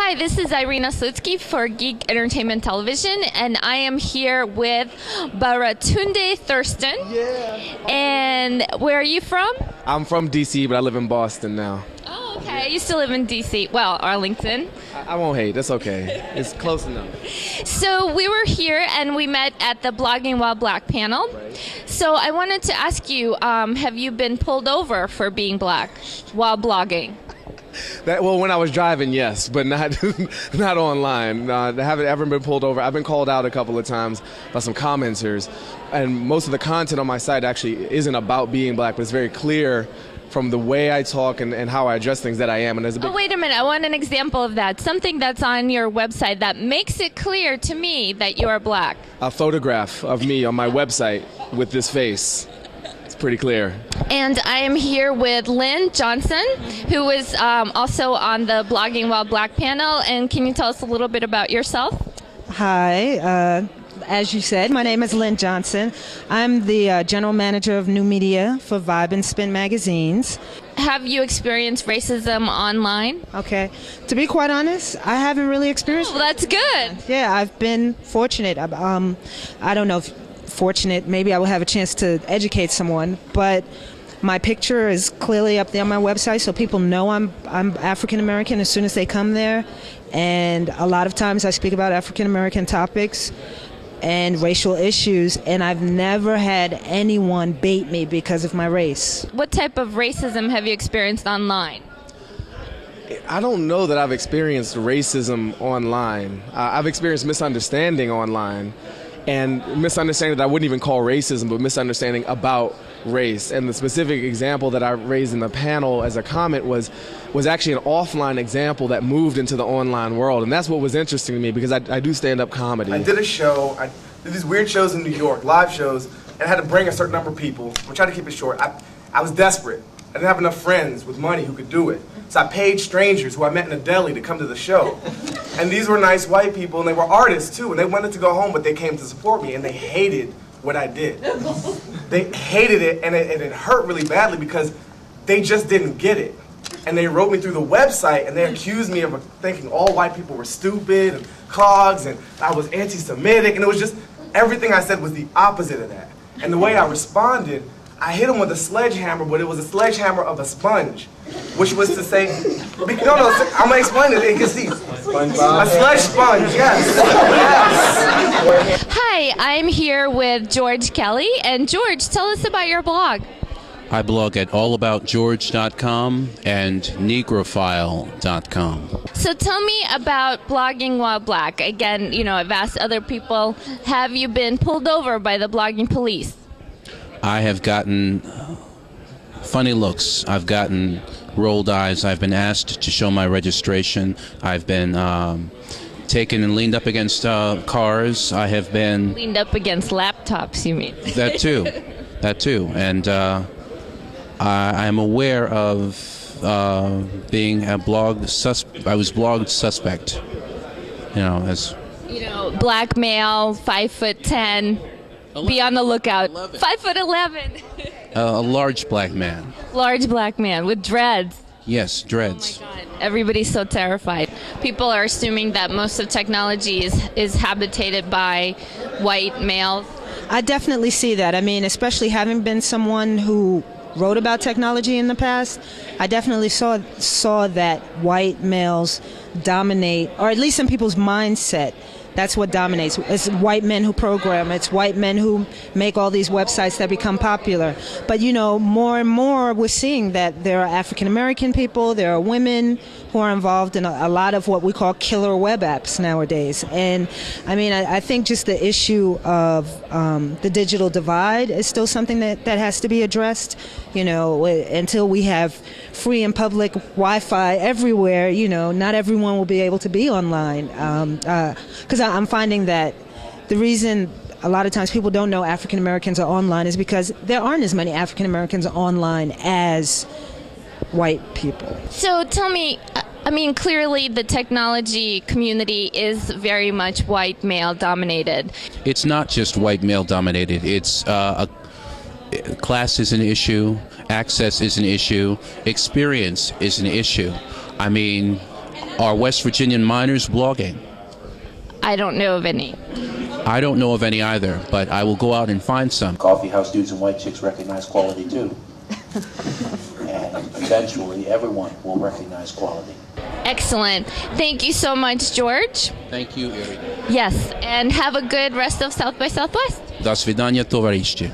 Hi, this is Irina for Geek Entertainment Television, and I am here with Baratunde Thurston. Yeah. And where are you from? I'm from DC, but I live in Boston now. Oh, okay. I used to live in DC. Well, Arlington. I won't hate. That's okay. It's close enough. So we were here and we met at the Blogging While Black panel. Right. So I wanted to ask you, have you been pulled over for being black while blogging? Well, when I was driving, yes, but not not online. I haven't ever been pulled over. I've been called out a couple of times by some commenters, and most of the content on my site actually isn't about being black, but it's very clear from the way I talk and how I address things that I am. And there's a big... Oh, wait a minute. I want an example of that. Something that's on your website that makes it clear to me that you are black. A photograph of me on my website with this face. It's pretty clear. And I am here with Lynne Johnson, who was also on the Blogging While Black panel. And can you tell us a little bit about yourself? Hi. As you said, my name is Lynne Johnson. I'm the general manager of new media for Vibe and Spin magazines. Have you experienced racism online? Okay. To be quite honest, I haven't really experienced it. Well, that's good. Yeah, I've been fortunate. I don't know if fortunate, maybe I will have a chance to educate someone, but my picture is clearly up there on my website, so people know I'm African American as soon as they come there. And a lot of times I speak about African American topics and racial issues, and I've never had anyone bait me because of my race. What type of racism have you experienced online? I don't know that I've experienced racism online. I've experienced misunderstanding online, and misunderstanding that I wouldn't even call racism, but misunderstanding about race. And the specific example that I raised in the panel as a comment was actually an offline example that moved into the online world. And that's what was interesting to me, because I do stand-up comedy. I did a show, I did these weird shows in New York, live shows, and I had to bring a certain number of people. We're trying to keep it short. I was desperate. I didn't have enough friends with money who could do it. So I paid strangers who I met in a deli to come to the show. And these were nice white people, and they were artists too, and they wanted to go home, but they came to support me, and they hated what I did. They hated it, and it hurt really badly because they just didn't get it. And they wrote me through the website, and they accused me of thinking all white people were stupid and clogs, and I was anti-Semitic, and it was just, everything I said was the opposite of that. And the way I responded, I hit them with a sledgehammer, but it was a sledgehammer of a sponge, which was to say, no, I'm going to explain it, you can see. A sledge sponge, yes. Yes. Hi, I'm here with George Kelly, and George, tell us about your blog. I blog at allaboutgeorge.com and negrophile.com. So tell me about Blogging While Black. Again, you know, I've asked other people, have you been pulled over by the blogging police? I have gotten funny looks. I've gotten rolled eyes. I've been asked to show my registration. I've been taken and leaned up against cars. I have been... Leaned up against laptops, you mean? That too. That too. And I'm aware of being a I was blogged suspect. You know, as... You know, black male, 5'10". 11. Be on the lookout. 11. 5'11". A large black man. Large black man with dreads. Yes, dreads. Oh my God. Everybody's so terrified. People are assuming that most of technology is habitated by white males. I definitely see that. I mean, especially having been someone who wrote about technology in the past, I definitely saw that white males dominate, or at least in people's mindset. That's what dominates. It's white men who program. It's white men who make all these websites that become popular. But, you know, more and more we're seeing that there are African American people, there are women who are involved in a lot of what we call killer web apps nowadays. And, I mean, I think just the issue of the digital divide is still something that has to be addressed. You know, until we have free and public Wi-Fi everywhere, you know, not everyone will be able to be online. Because I'm finding that the reason a lot of times people don't know African Americans are online is because there aren't as many African Americans online as white people. So tell me, I mean, clearly the technology community is very much white male dominated. It's not just white male dominated. It's class is an issue, access is an issue, experience is an issue. I mean, Are West Virginian miners blogging? I don't know of any. I don't know of any either, but I will go out and find some. Coffee house dudes and white chicks recognize quality too. And eventually everyone will recognize quality. Excellent. Thank you so much, George. Thank you, Irina. Yes, and have a good rest of South by Southwest. До свидания, товарищи.